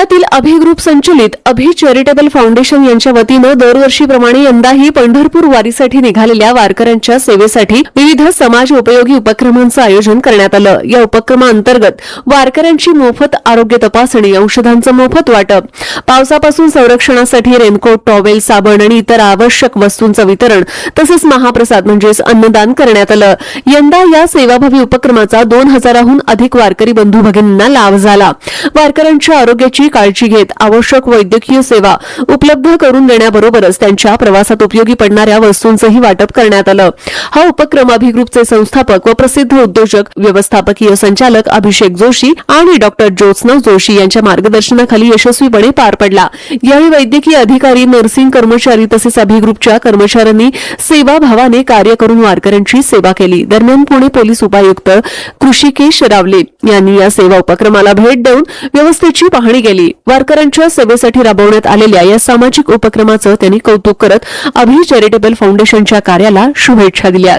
पुण्यातील अभि ग्रुप संचलित अभि charitable foundation यांच्या वतीनं दरवर्षीप्रमाणे यंदाही पंढरपूर वारीसाठी निघालेल्या वारकऱ्यांच्या सेवेसाठी विविध समाज उपयोगी उपक्रमांचं आयोजन करण्यात आलं। या उपक्रमाअंतर्गत वारकऱ्यांची मोफत आरोग्य तपासणी, औषधांचं मोफत वाटप, पावसापासून संरक्षणासाठी रेनकोट, टॉवेल, साबण आणि इतर आवश्यक वस्तूंचं वितरण तसंच महाप्रसाद म्हणजेच अन्नदान करण्यात आलं। यंदा या सेवाभावी उपक्रमाचा 2000हून अधिक वारकरी बंधू भगिनींना लाभ झाला। वारकऱ्यांच्या आरोग्याची काळजी घेत आवश्यक वैद्यकीय सेवा उपलब्ध करून देण्याबरोबरच त्यांच्या प्रवासात उपयोगी पडणाऱ्या वस्तूंचंही वाटप करण्यात आलं। हा उपक्रम अभि ग्रुपचे संस्थापक व प्रसिद्ध उद्योजक, व्यवस्थापकीय संचालक अभिषेक जोशी आणि डॉक्टर ज्योत्स्ना जोशी यांच्या मार्गदर्शनाखाली यशस्वीपणे पार पडला। यावेळी वैद्यकीय अधिकारी, नर्सिंग कर्मचारी तसेच अभि ग्रुपच्या कर्मचाऱ्यांनी सेवाभावाने कार्य करून वारकऱ्यांची सेवा केली। दरम्यान पुणे पोलीस उपायुक्त कृषिकेश रावले यांनी या सेवा उपक्रमाला भेट देऊन व्यवस्थेची पाहणी केली। वारकऱ्यांच्या सेवेसाठी राबवण्यात आलेल्या या सामाजिक उपक्रमाचं त्यांनी कौतुक करत अभि चॅरिटेबल फाउंडेशनच्या कार्याला शुभेच्छा दिल्या।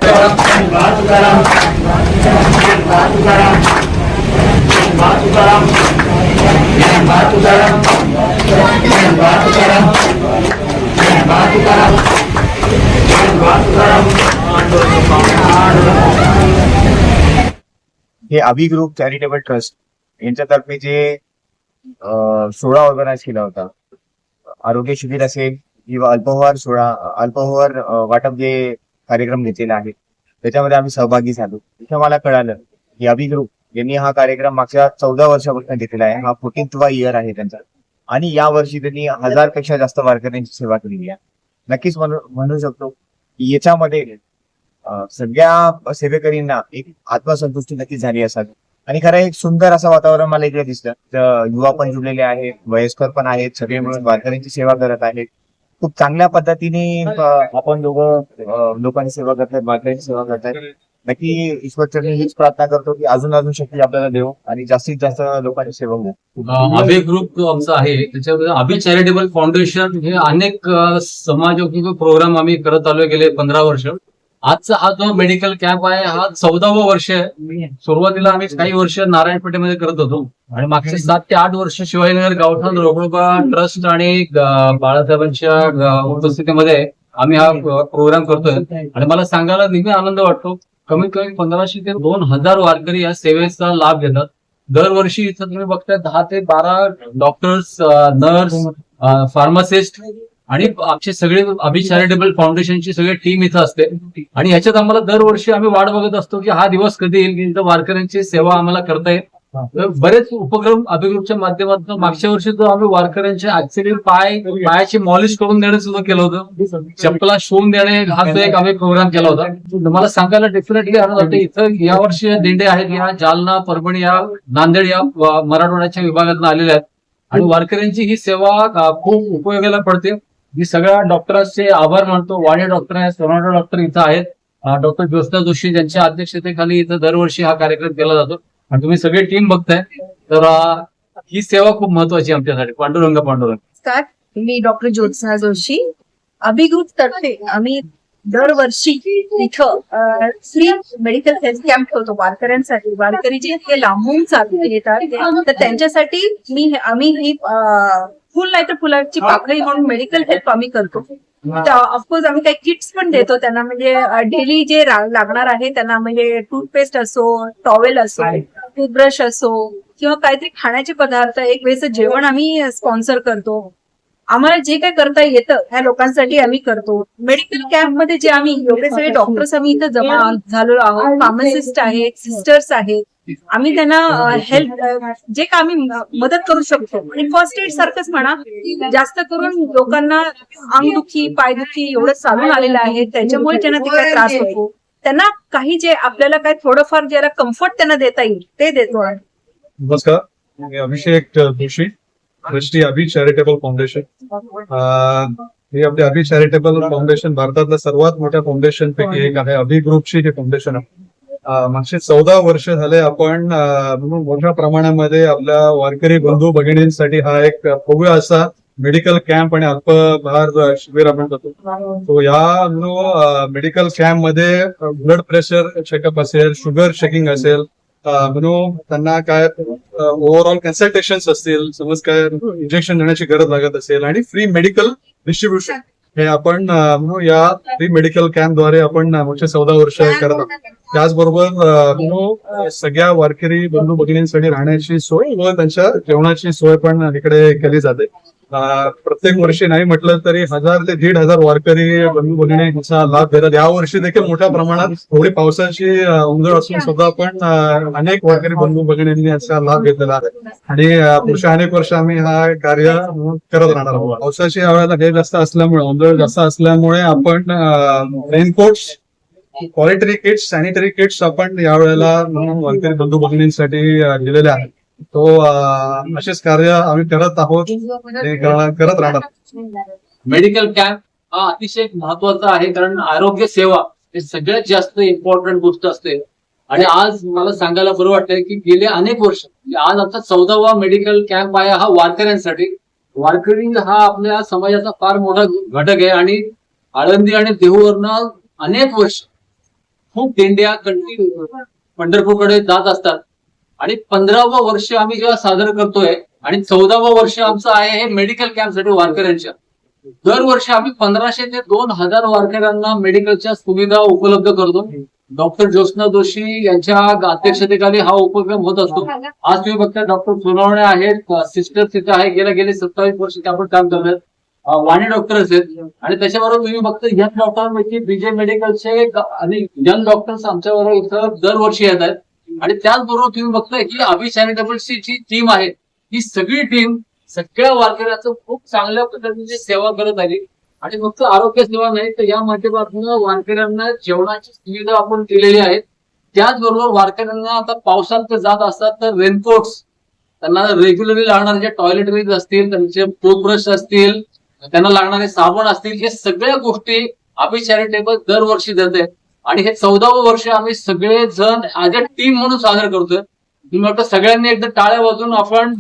हे अभि ग्रुप चॅरिटेबल ट्रस्ट यांच्यातर्फे जे सोहळा ऑर्गनाइज केला होता, आरोग्य शिबिर असेल किंवा अल्पहार वाटप जे कार्यक्रम घेतलेला आहे त्याच्यामध्ये आम्ही सहभागी झालो। तिथे मला कळालं की अभि ग्रुप यांनी हा कार्यक्रम मागच्या 14 वर्षापासून घेतलेला आहे। हा 14th इयर आहे त्यांचा आणि या वर्षी त्यांनी 1000 पेक्षा जास्त वारकऱ्यांची सेवा केलेली आहे। नक्कीच म्हणू शकतो की याच्यामध्ये सगळ्या सेवेकरींना एक आत्मसंतुष्टी नक्कीच झाली असावी आणि खरं एक सुंदर असं वातावरण मला इकडे दिसतं। युवा पण जुळलेले आहेत, वयस्कर पण आहेत, सगळे मिळून वारकऱ्यांची सेवा करत आहेत। खूप चांगल्या पद्धतीने आपण लोकांची सेवा करतात, वारकऱ्यांची सेवा करतात। नक्की ईश्वरचरणी हीच प्रार्थना करतो की अजून शक्ती आपल्याला देव आणि जास्तीत जास्त लोकांची सेवा होईल। अभि ग्रुप जो आमचा आहे त्याच्यामध्ये अभि चॅरिटेबल फाउंडेशन हे अनेक समाजोपयोगी प्रोग्राम आम्ही करत आलो गेले 15 वर्ष। आजचा हा जो मेडिकल कॅम्प आहे हा 14वं वर्ष आहे। सुरुवातीला आम्ही काही वर्ष नारायणपेठेमध्ये करत होतो आणि मागचे 7 ते 8 वर्ष शिवाजीनगर गावठाण रोगोबा ट्रस्ट आणि बाळासाहेबांच्या उपस्थितीमध्ये आम्ही हा प्रोग्राम करतोय आणि मला सांगायला नेहमी आनंद वाटतो। कमीत कमी 1500 ते 2000 वारकरी या सेवेचा लाभ घेतात। दरवर्षी इथं तुम्ही बघताय 10 ते 12 डॉक्टर्स, नर्स, फार्मासिस्ट आणि आमचे सगळे अभि चॅरिटेबल फाउंडेशनची सगळी टीम इथं असते आणि ह्याच्यात आम्हाला दरवर्षी आम्ही वाट बघत असतो की हा दिवस कधी येईल की इथं वारकऱ्यांची सेवा आम्हाला करता येईल। बरेच उपक्रम अभि ग्रुपच्या माध्यमातून मागच्या वर्षी तो आम्ही वारकऱ्यांच्या ऍक्च्युअली पायाची मॉलिश करून देणे सुद्धा केलं होतं, चप्पला शिवून देणे हा जो एक आम्ही प्रोग्राम केला होता। मला सांगायला डेफिनेटली आनंद वाटतं इथं यावर्षी दिंडे आहेत या जालना, परभणी, या नांदेड या मराठवाड्याच्या विभागातून आलेल्या आहेत आणि वारकऱ्यांची ही सेवा खूप उपयोगाला पडते। मी सगळ्या डॉक्टरांचे आभार मानतो। वाणी डॉक्टर आहेत, सोनाटा डॉक्टर इथं आहेत, डॉक्टर ज्योत्स्ना जोशी ज्यांच्या अध्यक्षतेखाली इथं दरवर्षी हा कार्यक्रम केला जातो आणि तुम्ही सगळी टीम बघताय तर ही सेवा खूप महत्वाची आमच्यासाठी। पांडुरंग नमस्कार, मी डॉक्टर ज्योत्स्ना जोशी। अभि ग्रुप तर्फे आम्ही दरवर्षी इथं फ्री मेडिकल हेल्थ कॅम्प ठेवतो वारकऱ्यांसाठी। वारकरी जे लांबून चालून येतात तर त्यांच्यासाठी आम्ही ही फुल नाही तर फुलाची पाकळी म्हणून मेडिकल हेल्प आम्ही करतो। ऑफकोर्स आम्ही काही किट्स पण देतो त्यांना, म्हणजे डेली जे लागणार आहे त्यांना, म्हणजे टूथपेस्ट असो, टॉवेल असो, टूथब्रश असो किंवा काहीतरी खाण्याचे पदार्थ, एक वेळेचं जेवण आम्ही स्पॉन्सर करतो। आम्हाला जे काय करता येतं ह्या लोकांसाठी आम्ही करतो। मेडिकल कॅम्प मध्ये जे आम्ही एवढे सगळे डॉक्टर्स आम्ही इथं जमा झालेलो आहोत, फार्मासिस्ट आहेत, सिस्टर्स आहेत, आम्ही त्यांना हेल्प जे काय आम्ही मदत करू शकतो आणि फर्स्ट एड सारखंच म्हणा, जास्त करून लोकांना अंगदुखी, पायदुखी एवढं चालून आलेलं आहे त्याच्यामुळे त्यांना ते काय त्रास होतो, त्यांना काही जे आपल्याला काय थोडंफार ज्याला कम्फर्ट त्यांना देता येईल ते देतो। नमस्कार, मी अभिषेक जोशी, ट्रस्टी अभि चॅरिटेबल फाउंडेशन। हे आपले अभि चॅरिटेबल फाउंडेशन भारतातल्या सर्वात मोठ्या फाउंडेशन पैकी एक आहे। अभि ग्रुपची जे फाउंडेशन आहे मागचे 14 वर्ष झाले आपण मोठ्या प्रमाणामध्ये आपल्या वारकरी बंधू भगिनींसाठी हा एक भव्य असा मेडिकल कॅम्प आणि अल्पहार शिबिर आपण करतो। तो या मेडिकल कॅम्प मध्ये ब्लड प्रेशर चेकअप असेल, शुगर चेकिंग असेल, म्हणून त्यांना काय ओव्हरऑल कन्सल्टेशन असतील, समज काय इंजेक्शन देण्याची गरज लागत असेल, आणि फ्री मेडिकल डिस्ट्रीब्युशन हे आपण या फ्री मेडिकल कॅम्पद्वारे आपण मागच्या 14 वर्ष करत आहोत. त्याचबरोबर सगळ्या वारकरी बंधू भगिनींसाठी राहण्याची सोय व त्यांच्या जेवणाची सोय पण इकडे केली जाते. प्रत्येक वर्षी नाही म्हटलं तरी 1000 ते 1500 वारकरी बंधू भगिनी याचा लाभ घेतात. या वर्षी देखील मोठ्या प्रमाणात थोडी पावसाची उंजळ असून सुद्धा पण अनेक वारकरी बंधू भगिनींनी याचा लाभ घेतलेला आहे, आणि पुढच्या अनेक वर्ष आम्ही हा कार्य करत राहणार आहोत. पावसाची यावेळेला हे जास्त असल्यामुळे, उंजळ जास्त असल्यामुळे आपण रेनकोट्स, क्वालिटरी किट्स, सॅनिटरी किट्स आपण यावेळेला वारकरी बंधू भगिनींसाठी दिलेले आहेत. तो असेच कार्य आम्ही करत आहोत, ते करत राहणार. मेडिकल कॅम्प हा अतिशय महत्वाचा आहे, कारण आरोग्य सेवा हे सगळ्यात जास्त इम्पॉर्टंट गोष्ट असते. आणि आज मला सांगायला बरं वाटतंय की गेले अनेक वर्ष, आज आमचा 14वा मेडिकल कॅम्प आहे हा वारकऱ्यांसाठी. वारकरी हा आपल्या समाजाचा फार मोठा घटक आहे, आणि आळंदी आणि देहूवरनं अनेक वर्ष खूप दिंड्या कंटिन्यू पंढरपूरकडे जात असतात. आणि 15वं वर्ष आम्ही जेव्हा साजरं करतोय, आणि 14वं वर्ष आमचं आहे हे मेडिकल कॅम्पसाठी वारकऱ्यांच्या. दरवर्षी आम्ही 1500 ते 2000 वारकऱ्यांना मेडिकलच्या सुविधा उपलब्ध करतो. डॉक्टर ज्योत्स्ना जोशी यांच्या अध्यक्षतेखाली हा उपक्रम होत असतो. आज तुम्ही बघता डॉक्टर सोनवणे आहेत, सिस्टर तिथे आहे, गेले 27 वर्ष ते आपण काम करतात. वाणी डॉक्टर्स आहेत, आणि त्याच्याबरोबर तुम्ही बघता यंग डॉक्टरांपैकी बीजे मेडिकलचे आणि यंग डॉक्टर्स आमच्याबरोबर इथं दरवर्षी येत आहेत. आणि त्याचबरोबर तुम्ही बघताय की अभि चॅरिटेबलची जी टीम आहे, ही सगळी टीम सगळ्या वारकऱ्यांचं खूप चांगल्या पद्धतीने सेवा करत आली. आणि फक्त आरोग्य सेवा नाही, तर या माध्यमातून वारकऱ्यांना जेवणाची सुविधा आपण केलेली आहे. त्याचबरोबर वारकऱ्यांना आता पावसात ते जात असतात तर रेनकोट्स, त्यांना रेग्युलरली लागणारे जे टॉयलेटरीज असतील, त्यांचे टूथब्रश असतील, त्यांना लागणारे साबण असतील, हे सगळ्या गोष्टी अभि चॅरिटेबल दरवर्षी देते. आणि हे 14वं वर्ष आम्ही सगळेजण ऍज अ टीम म्हणून साजरं करतोय. मी म्हटलं सगळ्यांनी एकदा टाळ्या वाजून आपण